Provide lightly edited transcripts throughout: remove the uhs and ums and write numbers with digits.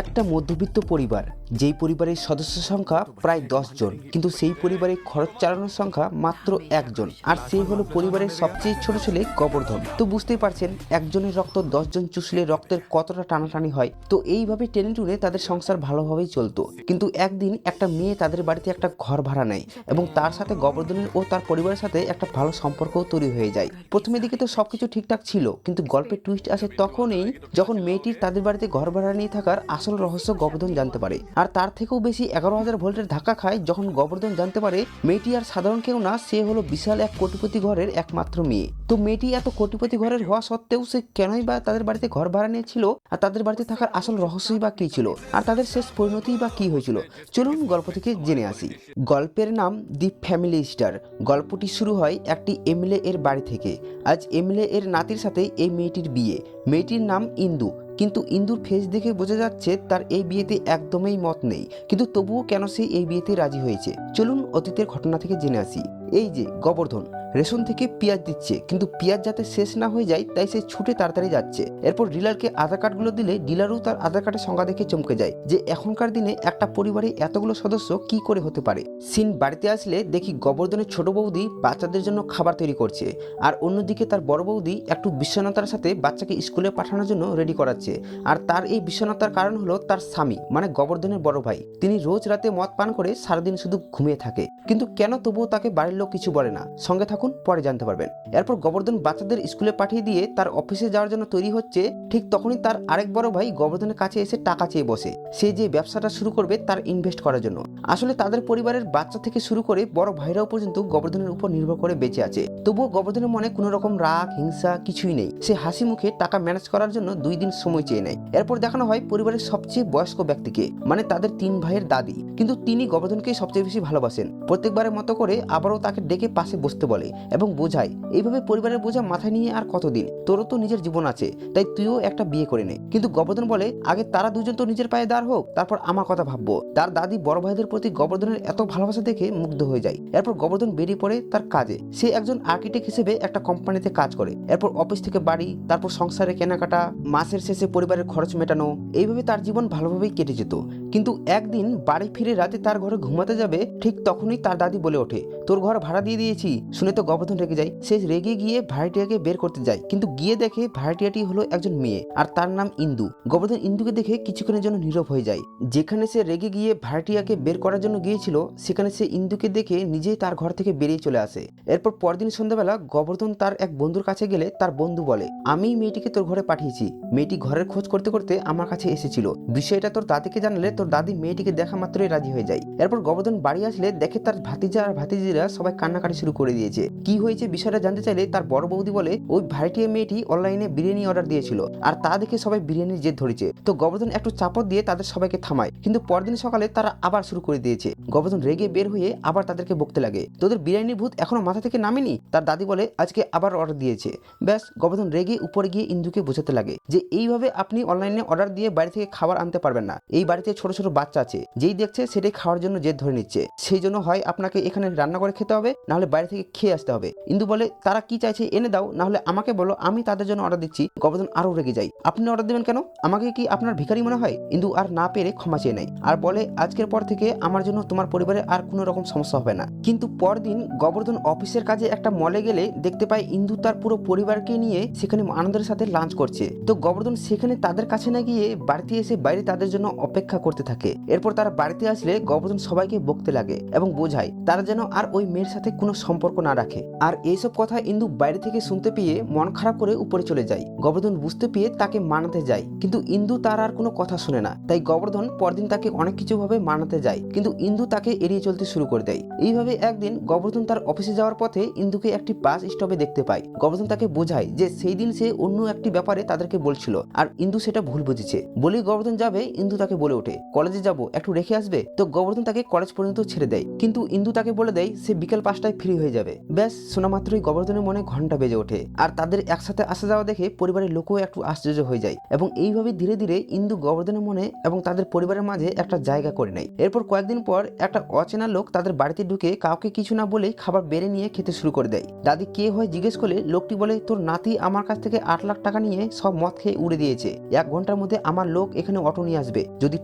একটা মধ্যবিত্ত পরিবার, যেই পরিবারের সদস্য সংখ্যা প্রায় 10 জন, কিন্তু সেই পরিবারে খরচ চালানোর সংখ্যা মাত্র একজন, আর সে হলো পরিবারের সবচেয়ে ছোট ছেলে গোবর্ধন। তো বুঝতেই পারছেন একজনের রক্ত 10 জন চুষলে রক্তের কতটা টানাটানি হয়। তো এইভাবে টেনে টুনে তাদের সংসার ভালোভাবেই চলতো। কিন্তু একদিন একটা মেয়ে তাদের বাড়িতে একটা ঘর ভাড়া নেয় এবং তার সাথে গোবর্ধনের ও তার পরিবারের সাথে একটা ভালো সম্পর্কও তৈরি হয়ে যায়। প্রথমের দিকে তো সবকিছু ঠিকঠাক ছিল, কিন্তু গল্পের টুইস্ট আসে তখনই যখন মেয়েটির তাদের বাড়িতে ঘর ভাড়া নিয়ে থাকার আসল রহস্য গোবর্ধন জানতে পারে। আর তার থেকেও বেশি 11,000 ভোল্টের ধাক্কা খায় যখন গোবর্ধন জানতে পারে মেয়েটি আর সাধারণ কেউ না, সে হলো বিশাল এক কোটিপতি ঘরের একমাত্র মেয়ে। তো মেয়েটি এত কোটিপতি ঘরের হওয়া সত্ত্বেও সে কেনই বা তাদের বাড়িতে ঘর ভাড়া নিয়েছিল, আর তাদের বাড়িতে থাকার আসল রহস্যই বা কি ছিল, আর তাদের শেষ পরিণতিই বা কি হয়েছিল, চলুন গল্প থেকে জেনে আসি। গল্পের নাম দি ফ্যামিলি স্টার। গল্পটি শুরু হয় একটি এমএলএ এর বাড়ি থেকে। আজ এমএলএ এর নাতির সাথে এই মেয়েটির বিয়ে। মেয়েটির নাম ইন্দু, কিন্তু ইন্দুর ফেস দেখে বোঝা যাচ্ছে তার এই বিয়েতে একদমই মত নেই, কিন্তু তবুও কেন সে এই বিয়েতে রাজি হয়েছে, চলুন অতীতের ঘটনা থেকে জেনে আসি। এই যে গোবর্ধন রেশন থেকে পেঁয়াজ দিচ্ছে, কিন্তু পেঁয়াজ যাতে শেষ না হয়ে যায় তাই সে ছুটে তাড়াতাড়ি যাচ্ছে। এরপর ডিলারকে আধার কার্ডগুলো দিলে ডিলারও তার আধার কার্ডের সংখ্যা দেখে চমকে যায় যে এখনকার দিনে একটা পরিবারে এতগুলো সদস্য কি করে হতে পারে। সিন বাড়িতে আসলে দেখি গোবর্ধনের ছোট বৌদি বাচ্চাদের জন্য খাবার তৈরি করছে, আর অন্যদিকে তার বড় বৌদি একটু বিষণ্ণতার সাথে বাচ্চাকে স্কুলে পাঠানোর জন্য রেডি করাচ্ছে। আর তার এই বিষণ্ণতার কারণ হলো তার স্বামী মানে গোবর্ধনের বড় ভাই। তিনি রোজ রাতে মদ পান করে সারাদিন শুধু ঘুমিয়ে থাকে, কিন্তু কেন তবুও তাকে বাড়ির লোক কিছু বলে না। সঙ্গে থাকুন, পরে জানতে পারবেন। এরপর গোবর্ধন বাচ্চাদের স্কুলে পাঠিয়ে দিয়ে তার অফিসে যাওয়ার জন্য তৈরি হচ্ছে, ঠিক তখনই তার আরেক বড় ভাই গোবর্ধনের কাছে এসে টাকা চেয়ে বসে, সে যে ব্যবসাটা শুরু করবে তার ইনভেস্ট করার জন্য। আসলে তাদের পরিবারের বাচ্চা থেকে শুরু করে বড় ভাইরাও পর্যন্ত গোবর্ধনের উপর নির্ভর করে বেঁচে আছে। তবুও গোবর্ধনের মনে কোনো রকম রাগ হিংসা কিছুই নেই। সে হাসি মুখে টাকা ম্যানেজ করার জন্য 2 দিন সময় চেয়ে নেয়। এরপর দেখানো হয় পরিবারের সবচেয়ে বয়স্ক ব্যক্তিকে, মানে তাদের 3 ভাইয়ের দাদি, কিন্তু তিনি গোবর্ধনকে সবচেয়ে বেশি ভালোবাসেন। প্রত্যেকবারের মতো করে আবারও তাকে ডেকে পাশে বসতে বলে এবং বোঝায় এইভাবে পরিবারের বোঝা মাথায় নিয়ে আর কতদিন, তোরও তো নিজের জীবন আছে, তাই তুইও একটা বিয়ে করে নে। কিন্তু গোবর্ধন বলে আগে তারা দুজন তো নিজের পায়ে দাঁড় হোক, তারপর আমার কথা ভাববো। তার দাদি বড় ভাইদের প্রতি গোবর্ধনের এত ভালোবাসা দেখে মুগ্ধ হয়ে যায়। এরপর গোবর্ধন বেরিয়ে পড়ে তার কাজে। সে একজন আর্কিটেক্ট হিসেবে একটা কোম্পানিতে কাজ করে। এরপর অফিস থেকে বাড়ি, তারপর সংসারে কেনাকাটা, মাসের শেষে পরিবারের খরচ মেটানো, এইভাবে তার জীবন ভালোভাবেই কেটে যেত। কিন্তু একদিন বাড়ি ফিরে রাতে তার ঘরে ঘুমাতে যাবে, ঠিক তখনই তার দাদি বলে ওঠে, তোর ঘর ভাড়া দিয়ে দিয়েছি। শুনে তো গোবর্ধন রেগে যায়। সে রেগে গিয়ে ভাড়াটিয়াকে বের করতে যায়, কিন্তু গিয়ে দেখে ভাড়াটিয়াটি হলো একজন মেয়ে আর তার নাম ইন্দু। গোবর্ধন ইন্দুকে দেখে কিছুক্ষণের জন্য নীরব হয়ে যায়। যেখানে সে রেগে গিয়ে ভাড়াটিয়াকে বের করার জন্য গিয়েছিল, সেখানে সে ইন্দুকে দেখে নিজেই তার ঘর থেকে বেরিয়ে চলে আসে। এরপর পরদিন সন্ধ্যাবেলা গোবর্ধন তার এক বন্ধুর কাছে গেলে তার বন্ধু বলে, আমি মেয়েটিকে তোর ঘরে পাঠিয়েছি, মেয়েটি ঘরের খোঁজ করতে করতে আমার কাছে এসেছিল। বিষয়টা তোর দাদিকে জানালে তোর দাদি মেয়েটিকে দেখা মাত্রই রাজি হয়ে যায়। এরপর গোবর্ধন বাড়ি আসলে দেখে তার ভাতিজা আর ভাতিজিরা সবাই কান্নাকাটি শুরু করে দিয়েছে। কি হয়েছে বিষয়টা জানতে চাইলে তার বড় বৌদি বলে, ওই ভাড়াটিয়া মেয়েটি অনলাইনে বিরিয়ানি অর্ডার দিয়েছিল, আর তা দেখে সবাই বিরিয়ানির জেদ ধরেছে। তো গোবর্ধন একটু চাপত দিয়ে তাদের সবাইকে থামায়, কিন্তু পরদিন সকালে তারা আবার শুরু করে দিয়েছে। গোবর্ধন রেগে বের হয়ে আবার তাদেরকে বকতে লাগে, তোদের বিরিয়ানির ভূত এখনো মাথা থেকে নামেনি। তার দাদি বলে, আজকে আবার অর্ডার দিয়েছে। ব্যাস, গোবর্ধন রেগে উপরে গিয়ে ইন্দুকে বোঝাতে লাগে যে এইভাবে আপনি অনলাইনে অর্ডার দিয়ে বাড়ি থেকে খাবার আনতে পারবেন না। এই বাড়িতে ছোট ছোট বাচ্চা আছে, যেই দেখছে সেটাই খাওয়ার জন্য জেদ ধরে নিচ্ছে। সেই জন্য হয় আপনাকে এখানে রান্না করে খেতে হবে, না হলে বাইরে থেকে খেয়ে আসতে হবে। ইন্দু বলে, তারা কি চাইছে এনে দাও, না হলে আমাকে বলো, আমি তাদের জন্য অর্ডার দিচ্ছি। গোবর্ধন আরো রেগে যায়, আপনি অর্ডার দেবেন কেন? আমাকে কি আপনার ভিখারি মনে হয়? ইন্দু আর না পেরে ক্ষমা চেয়ে নেয় আর বলে, আজকের পর থেকে আমার জন্য তোমার পরিবারে আর কোনো রকম সমস্যা হবে না। কিন্তু পরদিন গোবর্ধন অফিসের কাজে একটা মলে গেলে দেখতে পায় ইন্দু তার পুরো পরিবারকে নিয়ে সেখানে আনন্দের সাথে লাঞ্চ করছে। তো গোবর্ধন সেখানে তাদের কাছে না গিয়ে বাড়িতে এসে বাইরে তাদের জন্য অপেক্ষা করতে থাকে। এরপর তারা বাড়িতে আসলে গোবর্ধন সবাইকে বকতে লাগে এবং বোঝায় তারা যেন আর ওই মেয়ের সাথে কোনো সম্পর্ক না রাখে। আর এইসব কথা ইন্দু বাইরে থেকে শুনতে পেয়ে মন খারাপ করে উপরে চলে যায়। গোবর্ধন বুঝতে পেয়ে তাকে মানাতে যায়, কিন্তু ইন্দু তার আর কোনো কথা শুনে না। তাই গোবর্ধন পরদিন তাকে অনেক কিছু ভাবে মানাতে যায়, কিন্তু ইন্দু তাকে এড়িয়ে চলতে শুরু করে দেয়। এইভাবে একদিন গোবর্ধন তার অফিসে যাওয়ার পথে ইন্দুকে একটি বাস স্টপে দেখতে পায়। গোবর্ধন তাকে বোঝায় যে সেই দিন সে অন্য একটি ব্যাপারে তাদেরকে বলছিল, আর ইন্দু সেটা ভুল বুঝেছে। বলেই গোবর্ধন যাবে, ইন্দু তাকে বলে ওঠে, কলেজে যাব, একটু রেখে আসবে। তো গোবর্ধন তাকে কলেজ পর্যন্ত ছেড়ে দেয়, কিন্তু ইন্দু তাকে বলে দেয় সে বিকেল 5টায় ফ্রি হয়ে যাবে। ব্যাস শোনা মাত্রই গোবর্ধনের মনে ঘন্টা বেজে ওঠে, আর তাদের একসাথে আসা যাওয়া দেখে পরিবারের লোকও একটু আশ্চর্য হয়ে যায়। এবং এইভাবে ধীরে ধীরে ইন্দু গোবর্ধনের মনে এবং তাদের পরিবারের মাঝে একটা জায়গা করে নেয়। এরপর কয়েকদিন পর একটা অচেনা লোক তাদের বাড়িতে ঢুকে কাউকে কিছু না বলেই খাবার বেড়ে নিয়ে খেতে শুরু করে দেয়। দাদি কে হয় জিজ্ঞেস করলে লোকটি বলে, তোর নাতি আমার কাছ থেকে 8 লাখ টাকা নিয়ে সব মদ খেয়ে উড়ে দিয়েছে। 1 ঘন্টার মধ্যে আমার লোক এখানে অটো নিয়ে আসবে। যদি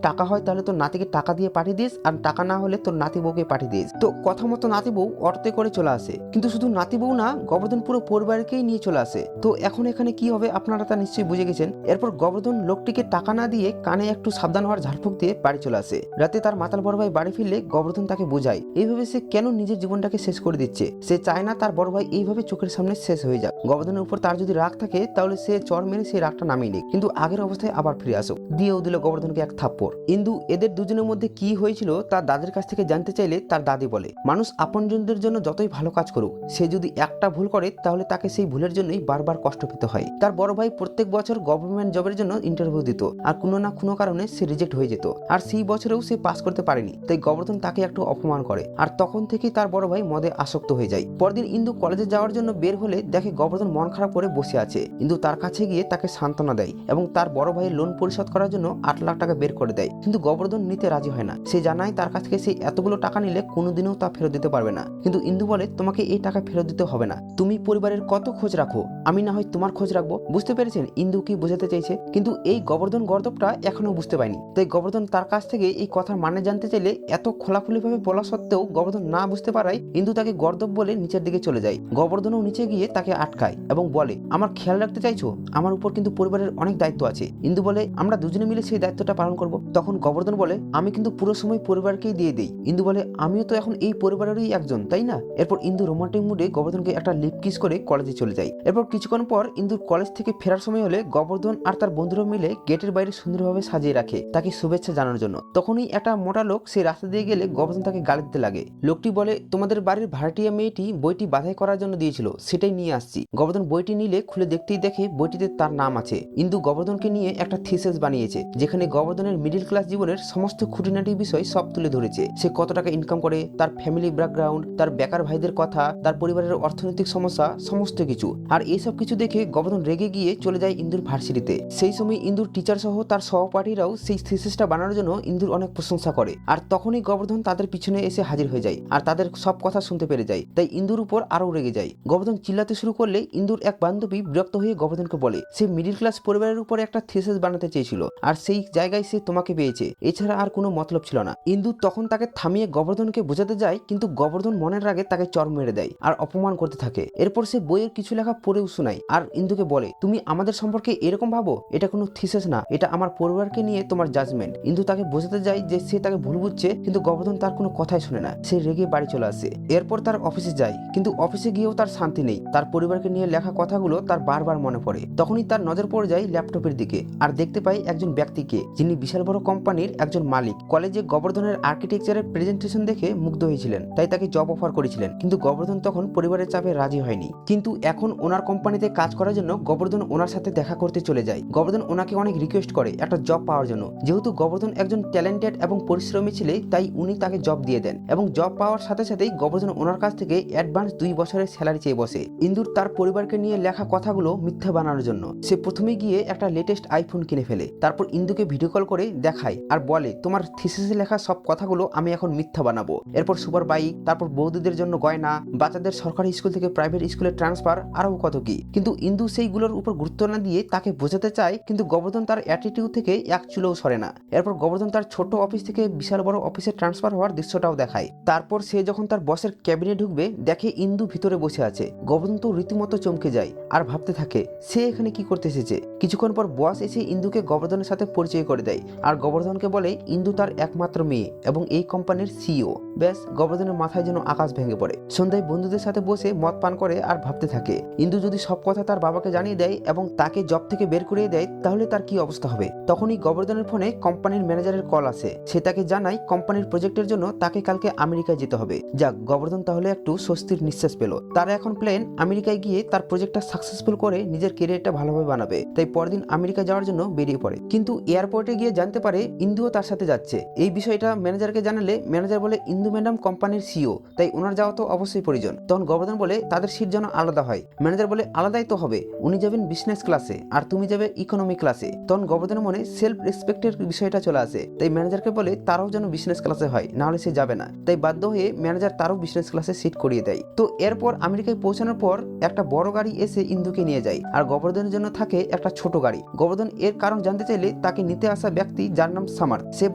টাকা হয় তাহলে তোর নাতিকে টাকা দিয়ে পাঠিয়ে দিস, আর টাকা না হলে তোর নাতি বউকে পাঠিয়ে দিস। তো কথা মতো নাতি বউ অটোতে করে চলে আসে, কিন্তু শুধু নাতি বউ না, গোবর্ধন পুরো পরিবারকেই নিয়ে চলে আসে। তো এখন এখানে কি হবে আপনারা তা নিশ্চয়ই বুঝে গেছেন। এরপর গোবর্ধন লোকটিকে টাকা না দিয়ে কানে একটু সাবধান হওয়ার ঝাড়ফুঁক দিয়ে বাড়ি চলে আসে। রাতে তার মাতাল বড় ভাই বাড়ি ফিরলে গোবর্ধন তাকে বোঝায় এইভাবে সে কেন নিজের জীবনটাকে শেষ করে দিচ্ছে। সে চায় না তার বড় ভাই এইভাবে চোখের সামনে শেষ হয়ে যাক। গোবর্ধনের উপর তার যদি রাগ থাকে তাহলে সে চর মেরে সেই রাগটা নামিয়ে নিক, কিন্তু আগের অবস্থায় আবার ফিরে আসুক। দিয়েও দিল গোবর্ধনকে এক থাপ্পড়। ইন্দু এদের দুজনের মধ্যে কি হয়েছিল তার দাদির কাছ থেকে জানতে চাইলে তার দাদি বলে, মানুষ আপনজনদের জন্য যতই ভালো কাজ করুক, সে যদি একটা ভুল করে তাহলে তাকে সেই ভুলের জন্যই বারবার কষ্ট পেতে হয়। তার বড় ভাই প্রত্যেক বছর গভর্নমেন্ট জবের জন্য ইন্টারভিউ দিত, আর কোনো না কোনো কারণে সে রিজেক্ট হয়ে যেত, আর সেই বছরেও সে পাস করতে পারেনি। তাই গোবর্ধন তাকে একটু অপমান করে, আর তখন থেকেই তার বড় ভাই মদে আসক্ত হয়ে যায়। পরদিন ইন্দু কলেজে যাওয়ার জন্য বের হলে দেখে গোবর্ধন মন খারাপ করে বসে আছে। ইন্দু তার কাছে গিয়ে তাকে সান্ত্বনা দেয় এবং তার বড় ভাইয়ের লোন পরিশোধ করার জন্য 8 লাখ টাকা বের করে দেয়, কিন্তু গোবর্ধন নিতে রাজি হয় না। সে জানায় তার কাছ থেকে সে এতগুলো টাকা নিলে কোনোদিনও তা ফেরত দিতে পারবে না। কিন্তু ইন্দু বলে, তোমাকে এই টাকা ফেরত দিতে হবে না, তুমি পরিবারের কত খোঁজ রাখো, আমি না হয় তোমার খোঁজ রাখবো। বুঝতে পেরেছেন ইন্দু কি বোঝাতে চাইছে? কিন্তু এই গোবর্ধন গর্দবটা এখনো বুঝতে পারেনি। তাই গোবর্ধন তার কাছ থেকে এই কথার মানে জানতে চাইলে এত খোলাখুলি ভাবে বলা সত্ত্বেও গোবর্ধন না বুঝতে পারায় ইন্দু তাকে গর্দব বলে নিচের দিকে চলে যায়। গোবর্ধনও নিচে গিয়ে তাকে আটকায় এবং বলে, আমার খেয়াল রাখতে চাইছো? আমার উপর কিন্তু পরিবারের অনেক দায়িত্ব আছে। ইন্দু বলে, আমরা দুজনে মিলে সেই দায়িত্বটা পালন করব। তখন গোবর্ধন বলে, আমি কিন্তু পুরো সময় পরিবারকেই দিয়ে দিই। ইন্দু বলে, আমিও তো এখন এই পরিবারেরই একজন, তাই না? এরপর ইন্দু রোমান্টিক মুডে গোবর্ধনকে একটা লিপ কিস করে কলেজে চলে যায়। এরপর কিছুক্ষণ পর ইন্দুর কলেজ থেকে ফেরার সময় হলে গোবর্ধন আর তার বন্ধুরা মিলে গেটের বাইরে সুন্দরভাবে সাজিয়ে রাখে তাকে শুভেচ্ছা জানানোর জন্য। তখনই একটা মোটা লোক সেই রাস্তা দিয়ে গেলে গোবর্ধন তাকে গালি দিতে লাগে। লোকটি বলে, তোমাদের বাড়ির ভাড়াটিয়া মেয়েটি বইটি বাধাই করার জন্য দিয়েছিল, সেটাই নিয়ে আসছি। গোবর্ধন বইটি নিলে খুলে দেখতেই দেখে বইটিতে তার নাম আছে। ইন্দু গোবর্ধনকে নিয়ে একটা থিসিস বানিয়েছে, যেখানে গোবর্ধনের মিডিল ক্লাস জীবনের সমস্ত খুঁটিনাটি বিষয় সব তুলে ধরেছে। সে কত টাকা ইনকাম করে, তার ফ্যামিলি ব্যাকগ্রাউন্ড, তার বেকার ভাইদের কথা, তার পরিবারের অর্থনৈতিক সমস্যা, সমস্ত কিছু। আর এইসব কিছু দেখে গোবর্ধন রেগে গিয়ে চলে যায় ইন্দুর ভার্সিটিতে। সেই সময় ইন্দুর টিচার সহ তার সহপাঠীরাও সেই থিসিসটা বানানোর জন্য ইন্দুর অনেক প্রশংসা করে। আর তখনই গোবর্ধন তাদের পিছনে এসে হাজির হয়ে যায় আর তাদের সব কথা শুনতে পেরে যায়। তাই ইন্দুর উপর আরো রেগে যায়। গোবর্ধন চিল্লাতে শুরু করলে ইন্দুর এক বান্ধবী বিরক্ত হয়ে গোবর্ধনকে বলে, সে মিডিল ক্লাস পরিবারের উপর একটা থিসিস বানাতে চেয়েছিল, আর সেই জায়গায় সে তোমাকে পেয়েছে, এছাড়া আর কোনো মতলব ছিল না। ইন্দু তখন তাকে থামিয়ে গোবর্ধনকে বোঝাতে যায়, কিন্তু গোবর্ধন মনের রাগে তাকে চর মেরে দেয় আর অপমান করতে থাকে। এরপর সে বইয়ের কিছু লেখা পড়েও শোনায় আর ইন্দুকে বলে, তুমি আমাদের সম্পর্কে এরকম ভাবো? এটা কোনো থিসিস না, এটা আমার পরিবারকে নিয়ে তোমার জাজমেন্ট। ইন্দু তাকে বোঝাতে যায় যে সে তাকে ভুল বুঝছে, কিন্তু গোবর্ধন তার কোনো কথাই শুনে না। সে রেগে বাড়ি চলে আসে। এরপর তার অফিসে যায়, কিন্তু অফিসে গিয়েও তার শান্তি নেই। তার পরিবারকে নিয়ে লেখা কথাগুলো তার বারবার মনে পড়ে। তখনই তার নজর পড়ে যায় ল্যাপটপের দিকে আর দেখতে পায় একজন ব্যক্তিকে, যিনি বিশাল বড় কোম্পানির একজন মালিক। কলেজে গোবর্ধনের আর্কিটেকচারের প্রেজেন্টেশন দেখে মুগ্ধ হয়েছিলেন, তাই তাকে জব অফার করেছিলেন, কিন্তু গোবর্ধন তখন পরিবারের চাপে রাজি হয়নি। কিন্তু এখন ওনার কোম্পানিতে কাজ করার জন্য গোবর্ধন ওনার সাথে দেখা করতে চলে যায়। গোবর্ধন ওনাকে অনেক রিকোয়েস্ট করে একটা জব পাওয়ার জন্য। যেহেতু গোবর্ধন একজন ট্যালেন্টেড এবং পরিশ্রমী ছেলে, তাই উনি তাকে জব দিয়ে দেন এবং জব পাওয়ার সাথে সাথেই গোবর্ধন ওনার কাছ থেকে অ্যাডভান্স 2 বছরের স্যালারি চেয়ে বসে। ইন্দুর তার পরিবারকে নিয়ে লেখা কথাগুলো মিথ্যা বানানোর জন্য সে প্রথমে গিয়ে একটা লেটেস্ট আইফোন কিনে ফেলে। তারপর ইন্দুকে ভিডিও কল করে দেখায় আর বলে, তোমার থিসিসে লেখা সব কথাগুলো আমি এখন মিথ্যা বানাবো। এরপর সুপার বাইক, তারপর বৌদিদের জন্য গয়না, বাচ্চাদের সরকারি স্কুল থেকে প্রাইভেট স্কুলে ট্রান্সফার, আরো কত কি। কিন্তু ইন্দু সেইগুলোর উপর গুরুত্ব না দিয়ে তাকে বোঝাতে চায়, কিন্তু গোবর্ধন তার অ্যাটিটিউড থেকে এক চুলোও সরে না। এরপর গোবর্ধন তার ছোট অফিস থেকে বিশাল বড় অফিসে ট্রান্সফার হওয়ার দৃশ্যটাও দেখায়। তারপর সে যখন তার বসের ক্যাবিনে ঢুকবে, দেখে ইন্দু ভিতরে বসে আছে। গোবর্ধন তো রীতিমতো চমকে যায় আর ভাবতে থাকে সে এখানে কি করতে এসেছে। কিছুক্ষণ পর বস এসে ইন্দুকে গোবর্ধনের সাথে পরিচয় করে দেয় আর গোবর্ধনকে বলে ইন্দু তার একমাত্র মেয়ে এবং এই কোম্পানির সিইও। ব্যাস গোবর্ধনের মাথায় যেন আকাশ ভেঙে পড়ে। সন্ধ্যায় বন্ধুদের সাথে বসে মদ পান করে আর ভাবতে থাকে, ইন্দু যদি সব কথা তার বাবাকে জানিয়ে দেয় এবং তাকে জব থেকে বের করিয়ে দেয়, তাহলে তার কি অবস্থা হবে। তখনই গোবর্ধনের ফোনে কোম্পানির ম্যানেজারের কল আসে। সে তাকে জানায় কোম্পানির প্রজেক্টের জন্য তাকে কালকে আমেরিকায় যেতে হবে। যাক, গোবর্ধন তাহলে একটু স্বস্তির নিঃশ্বাস পেল। তারা এখন প্ল্যান আমেরিকায় গিয়ে তার প্রজেক্টটা সাকসেসফুল করে নিজের ক্যারিয়ারটা ভালোভাবে বানাবে। তাই পরদিন আমেরিকা যাওয়ার জন্য বেরিয়ে পড়ে। কিন্তু এয়ারপোর্টে গিয়ে জানতে পারে ইন্দুও তার সাথে যাচ্ছে। এই বিষয়টা ম্যানেজারকে জানালে ম্যানেজার বলে ইন্দু ম্যাডাম কোম্পানির সিও, তাই ওনার যাওয়া তো অবশ্যই প্রয়োজন। তখন গোবর্ধন বলে তাদের সিট যেন আলাদা হয়। ম্যানেজার বলে আলাদাই তো হবে, উনি যাবেন বিজনেস ক্লাসে আর তুমি যাবে ইকোনমি ক্লাসে। তখন গোবর্ধনের মনে সেলফ রেসপেক্টের বিষয়টা চলে আসে, তাই ম্যানেজারকে বলে তারাও যেন বিজনেস ক্লাসে হয়, না হলে সে যাবে না। তাই বাধ্য হয়ে ম্যানেজার তারও বিজনেস ক্লাসে সিট করিয়ে দেয়। তো এরপর আমেরিকায় পৌঁছানোর পর একটা বড় গাড়ি এসে ইন্দুকে নিয়ে যায়, আর গোবর্ধনের জন্য থাকে একটা ছোট গাড়ি। গোবর্ধন এর কারণ জানতে চাইলে তাকে নিতে আসা ব্যক্তি, যার নাম সামার, সে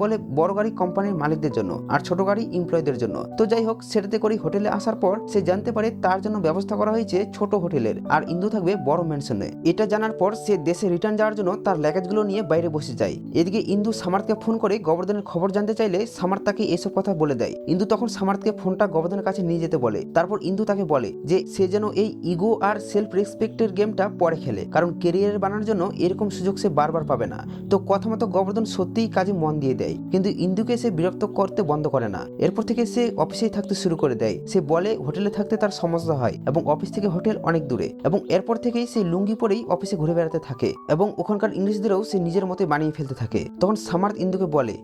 বলে বড় গাড়ি কোম্পানির মালিকদের জন্য আর ছোট গাড়ি এমপ্লয়ীদের জন্য। তো যাই হোক, সেটাতে করে হোটেলে আসার পর সে জানতে পারে তার জন্য ব্যবস্থা করা হয়েছে ছোট হোটেলের, আর ইন্দু থাকবে বড় ম্যানশনে। এটা জানার পর সে দেশে রিটার্ন যাওয়ার জন্য তার ল্যাগেজগুলো নিয়ে বাইরে বসে যায়। এদিকে ইন্দু সামারকে ফোন করে গোবর্ধনের খবর জানতে চাইলে সামার তাকে এসব কথা বলে দেয়। ইন্দু তখন সামারকে ফোনটা গোবর্ধনের কাছে নিয়ে যেতে বলে। তারপর ইন্দু তাকে বলে যে সে যেন এই ইগো আর সেলফ রেসপেক্টের গেমটা পরে খেলে, কারণ কেরিয়ার বানানোর জন্য এরকম সুযোগ সে বারবার পাবে না। তো কথা মতো গোবর্ধন সত্যিই কাজে মন দিয়ে দেয়, কিন্তু ইন্দুকে সে বিরক্ত করতে বন্ধ করে না। এরপর থেকে সে অফিসেই থাকতে শুরু করে দেয়। সে বলে হোটেলে থাকতে তার সমস্যা হয় এবং অফিস থেকে হোটেল অনেক দূরে, এবং এরপর থেকেই সে লুঙ্গি পরেই অফিসে ঘুরে বেড়াতে থাকে এবং ওখানকার ইংরেজদেরও সে নিজের মতে বানিয়ে ফেলতে থাকে। তখন সামার্থ ইন্দুকে বলে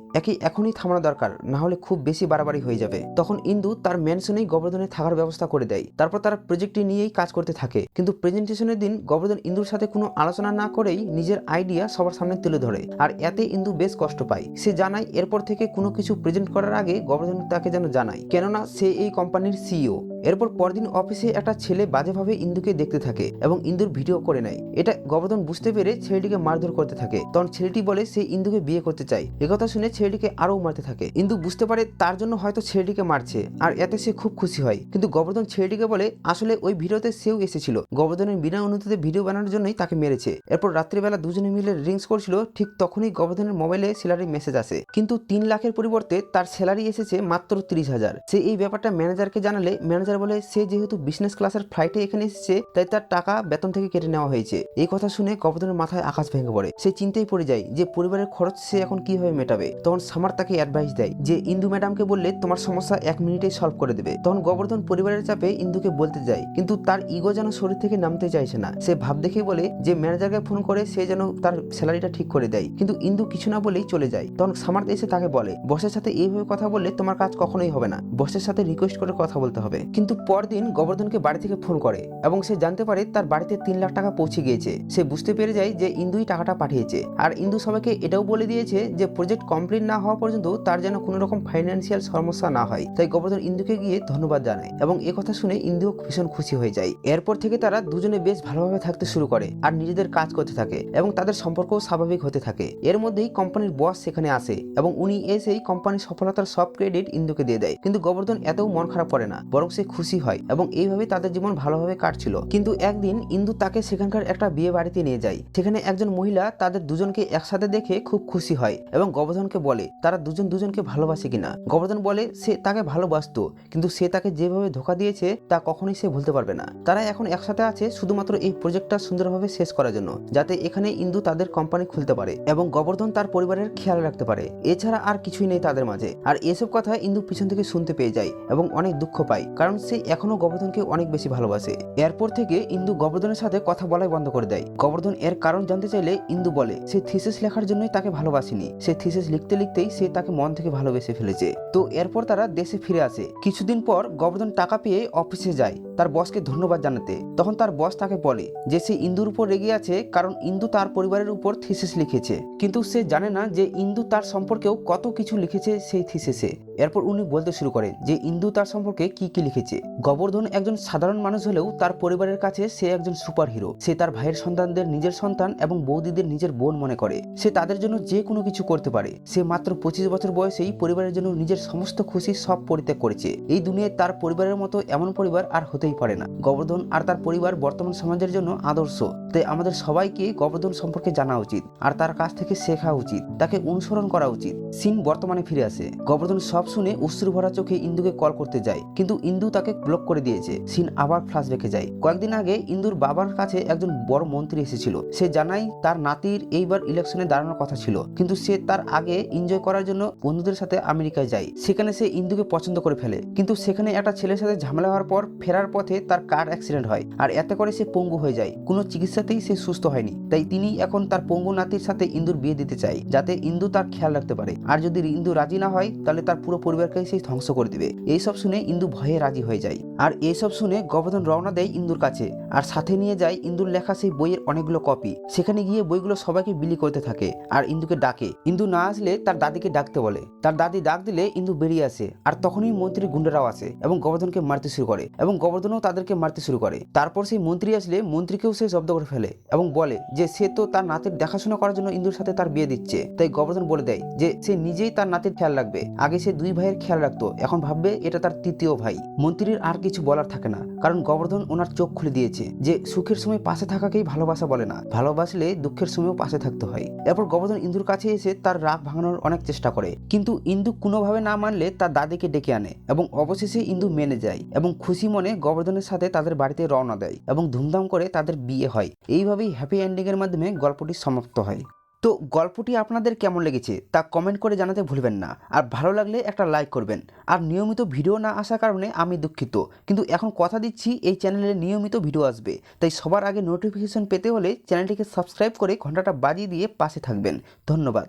এখনই থামানো দরকার, না হলে খুব বেশি বাড়াবাড়ি হয়ে যাবে। তখন ইন্দু তার ম্যানশনেই গোবর্ধনের থাকার ব্যবস্থা করে দেয়। তারপর তারা প্রজেক্টটি নিয়েই কাজ করতে থাকে, কিন্তু প্রেজেন্টেশনের দিন গোবর্ধন ইন্দুর সাথে কোনো আলোচনা না করেই নিজের আইডিয়া সবার সামনে তুলে ধরে, আর এতে ইন্দু বেশ কষ্ট পায়। সে জানায় এরপর থেকে কোনো কিছু প্রেজেন্ট করার আগে গোবর্ধন তাকে যেন জানায়, কেননা সে এই কোম্পানির সিইও। এরপর পরদিন অফিসে একটা ছেলে বাজেভাবে ইন্দুকে দেখতে থাকে এবং ইন্দুর ভিডিও করে নেয়। এটা গোবর্ধন বুঝতে পেরে ছেলেটিকে মারধর করতে থাকে। তখন ছেলেটি বলে সে ইন্দুকে বিয়ে করতে চায়। একথা শুনে ছেলেটিকে আরও মারতে থাকে। ইন্দু বুঝতে পারে তার জন্য হয়তো ছেলেটিকে মারছে, আর এতে সে খুব খুশি হয়। কিন্তু গোবর্ধন ছেলেটিকে বলে আসলে ওই ভিডিওতে সেও এসেছিল, গোবর্ধনের বিনা অনুমতিতে ভিডিও বানানোর জন্যই তাকে মেরেছে। এরপর রাত্রিবেলা দুজনে মিলে ড্রিঙ্কস করছিল, ঠিক তখনই গোবর্ধনের মোবাইলে স্যালারি মেসেজ আসে, কিন্তু 3 লাখের পরিবর্তে তার স্যালারি এসেছে মাত্র 30,000। সে এই ব্যাপারটা ম্যানেজারকে জানালে ম্যানেজার বলে সে যেহেতু বিজনেস ক্লাসের ফ্লাইটে এখানে এসেছে, তাই তার টাকা বেতন থেকে কেটে নেওয়া হয়েছে। এই কথা শুনে গোবর্ধনের মাথায় আকাশ ভেঙে পড়ে। সে চিন্তায় পড়ে যায় যে পরিবারের খরচ সে এখন কিভাবে মেটাবে। তখন সামার তাকে অ্যাডভাইস দেয় যে ইন্দু ম্যাডামকে বললে তোমার সমস্যা 1 মিনিটেই সলভ করে দেবে। তখন গোবর্ধন পরিবারের চাপে ইন্দুকে বলতে যায়, কিন্তু তার ইগো যেন শরীর থেকে নামতে চাইছে না। সে ভাব দেখে বলে যে ম্যানেজারকে ফোন করে সে যেন তার স্যালারিটা ঠিক করে দেয়, কিন্তু ইন্দু কিছু না বলেই চলে যায়। তখন সামার এসে তাকে বলে বসের সাথে এইভাবে কথা বললে তোমার কাজ কখনোই হবে না, বসের সাথে রিকোয়েস্ট করে কথা বলতে হবে। কিন্তু পরদিন গোবর্ধনকে বাড়ি থেকে ফোন করে এবং সে জানতে পারে তার বাড়িতে 3 লাখ টাকা পৌঁছে গিয়েছে। সে বুঝতে পেরে যায় যে ইন্দুই টাকাটা পাঠিয়েছে, আর ইন্দু সবাইকে এটাও বলে দিয়েছে যে প্রজেক্ট কমপ্লিট না হওয়া পর্যন্ত তার যেন কোনো রকম ফাইন্যান্সিয়াল সমস্যা না হয়। তাই গোবর্ধন ইন্দুকে গিয়ে ধন্যবাদ জানায় এবং এই কথা শুনে ইন্দুও ভীষণ খুশি হয়ে যায়। এরপর থেকে তারা দুজনে বেশ ভালোভাবে থাকতে শুরু করে আর নিজেদের কাজ করতে থাকে এবং তাদের সম্পর্কও স্বাভাবিক হতে থাকে। এর মধ্যেই কোম্পানির বস সেখানে আসে এবং উনি এসেই কোম্পানির সফলতার সব ক্রেডিট ইন্দুকে দিয়ে দেয়। কিন্তু গোবর্ধন এতও মন খারাপ করে না, বরং সে খুশি হয় এবং এইভাবে তাদের জীবন ভালোভাবে কাটছিল। কিন্তু একদিন ইন্দু তাকে সেখানকার একটা বিয়ে বাড়িতে নিয়ে যায়। সেখানে একজন মহিলা তাদের দুজনকে একসাথে দেখে খুব খুশি হয় এবং গোবর্ধনকে বলে তারা দুজন দুজনকে ভালোবাসে কিনা। গোবর্ধন বলে সে তাকে ভালোবাসতো, কিন্তু সে তাকে যেভাবে ধোকা দিয়েছে তা কখনোই সে ভুলতে পারবে না। তারা এখন একসাথে আছে শুধুমাত্র এই প্রজেক্টটা সুন্দরভাবে শেষ করার জন্য, যাতে এখানে ইন্দু তাদের কোম্পানি খুলতে পারে এবং গোবর্ধন তার পরিবারের খেয়াল রাখতে পারে। এছাড়া আর কিছুই নেই তাদের মাঝে। আর এসব কথা ইন্দু পিছন থেকে শুনতে পেয়ে যায় এবং অনেক দুঃখ পায়, কারণ সে এখনো গোবর্ধনকে অনেক বেশি ভালোবাসে। এরপর থেকে ইন্দু গোবর্ধনের সাথে কথা বলাই বন্ধ করে দেয়। গোবর্ধন এর কারণ জানতে চাইলে ইন্দু বলে সে থিসিস লেখার জন্যই তাকে ভালোবাসেনি, সে থিসিস লিখতে লিখতেই সে তাকে মন থেকে ভালোবেসে ফেলেছে। তো এরপর তারা দেশে ফিরে আসে। কিছুদিন পর গোবর্ধন টাকা পেয়ে অফিসে যায় তার বসকে ধন্যবাদ জানাতে। তখন তার বস তাকে বলে যে সে ইন্দুর উপর রেগে আছে, কারণ ইন্দু তার পরিবারের উপর থিসিস লিখেছে, কিন্তু সে জানে না যে ইন্দু তার সম্পর্কেও কত কিছু লিখেছে সেই থিসিসে। এরপর উনি বলতে শুরু করেন যে ইন্দু তার সম্পর্কে কি কি লিখেছে। গোবর্ধন একজন সাধারণ মানুষ হলেও তার পরিবারের কাছে সে একজন সুপার হিরো। সে তার ভাইয়ের সন্তানদের নিজের সন্তান এবং বৌদিদের নিজের বোন মনে করে। সে তাদের জন্য যে কোনো কিছু করতে পারে। সে মাত্র 25 বছর বয়সেই পরিবারের জন্য নিজের সমস্ত খুশি সব পরিত্যাগ করেছে। এই দুনিয়ায় তার পরিবারের মতো এমন পরিবার আর হতেই পারে না। গোবর্ধন আর তার পরিবার বর্তমান সমাজের জন্য আদর্শ। তাই আমাদের সবাইকে গোবর্ধন সম্পর্কে জানা উচিত আর তার কাছ থেকে শেখা উচিত, তাকে অনুসরণ করা উচিত। সিন বর্তমানে ফিরে আসে। গোবর্ধন সব শুনে অশ্রু ভরা চোখে ইন্দুকে কল করতে যায়, কিন্তু ইন্দু তাকে ব্লক করে দিয়েছে। সিন আবার ফ্ল্যাশব্যাকে যায়। কয়েকদিন আগে ইন্দুর বাবার কাছে একজন বড় মন্ত্রী এসেছিল। সে জানায় তার নাতির এইবার ইলেকশনে দাঁড়ানোর কথা ছিল, কিন্তু সে তার আগে এনজয় করার জন্য বন্ধুদের সাথে আমেরিকায় যায়। সেখানে সে ইন্দুকে পছন্দ করে ফেলে, কিন্তু সেখানে একটা ছেলের সাথে ঝামেলা হওয়ার পর ফেরার পথে পথে তার কার অ্যাক্সিডেন্ট হয় আর এতে করে সে পঙ্গু হয়ে যায়। কোনো চিকিৎসাতেই সে সুস্থ হয়নি, তাই তিনি এখন তার পঙ্গু নাতির সাথে ইন্দুর বিয়ে দিতে চায়, যাতে ইন্দু তার খেয়াল রাখতে পারে। আর যদি ইন্দু রাজি না হয় তাহলে তার পুরো পরিবারকে সে ধ্বংস করে দিবে। এইসব শুনে ইন্দু ভয়ে রাজি হয়ে যায়। আর এইসব শুনে গোবর্ধন রওনা দেয় ইন্দুর কাছে, আর সাথে নিয়ে যায় ইন্দুর লেখা সেই বইয়ের অনেকগুলো কপি। সেখানে গিয়ে বইগুলো সবাইকে বিলি করতে থাকে আর ইন্দুকে ডাকে। ইন্দু না আসলে তার দাদিকে ডাকতে বলে। তার দাদি ডাক দিলে ইন্দু বেরিয়ে আসে, আর তখনই মন্ত্রী গুন্ডারাও আসে এবং গোবর্ধনকে মারতে শুরু করে এবং গোবর্ধনও তাদেরকে মারতে শুরু করে। তারপর সেই মন্ত্রী আসলে মন্ত্রীকেও সে জব্দ করে ফেলে এবং বলে যে সে তো তার নাতির দেখাশোনা করার জন্য ইন্দুর সাথে তার বিয়ে দিচ্ছে। তাই গোবর্ধন বলে দেয় যে সে নিজেই তার নাতির খেয়াল রাখবে। আগে সে দুই ভাইয়ের খেয়াল রাখতো, এখন ভাববে এটা তার তৃতীয় ভাই। মন্ত্রীর আর কিছু বলার থাকে না, কারণ গোবর্ধন ওনার চোখ খুলে দিয়েছে যে সুখের সময় পাশে থাকাকেই ভালোবাসা বলে না, ভালোবাসলে দুঃখের সময়ও পাশে থাকতে হয়। এরপর গোবর্ধন ইন্দুর কাছে এসে তার রাগ ভাঙানোর অনেক চেষ্টা করে, কিন্তু ইন্দু কোনোভাবে না মানলে তার দাদিকে ডেকে আনে এবং অবশেষে ইন্দু মেনে যায় এবং খুশি মনে গোবর্ধনের সাথে তাদের বাড়িতে রওনা দেয় এবং ধুমধাম করে তাদের বিয়ে হয়। এইভাবেই হ্যাপি এন্ডিং এর মাধ্যমে গল্পটি সমাপ্ত হয়। তো গল্পটি আপনাদের কেমন লেগেছে তা কমেন্ট করে জানাতে ভুলবেন না, আর ভালো লাগলে একটা লাইক করবেন। আর নিয়মিত ভিডিও না আসার কারণে আমি দুঃখিত, কিন্তু এখন কথা দিচ্ছি এই চ্যানেলে নিয়মিত ভিডিও আসবে। তাই সবার আগে নোটিফিকেশন পেতে হলে চ্যানেলটিকে সাবস্ক্রাইব করে ঘন্টাটা বাজিয়ে দিয়ে পাশে থাকবেন। ধন্যবাদ।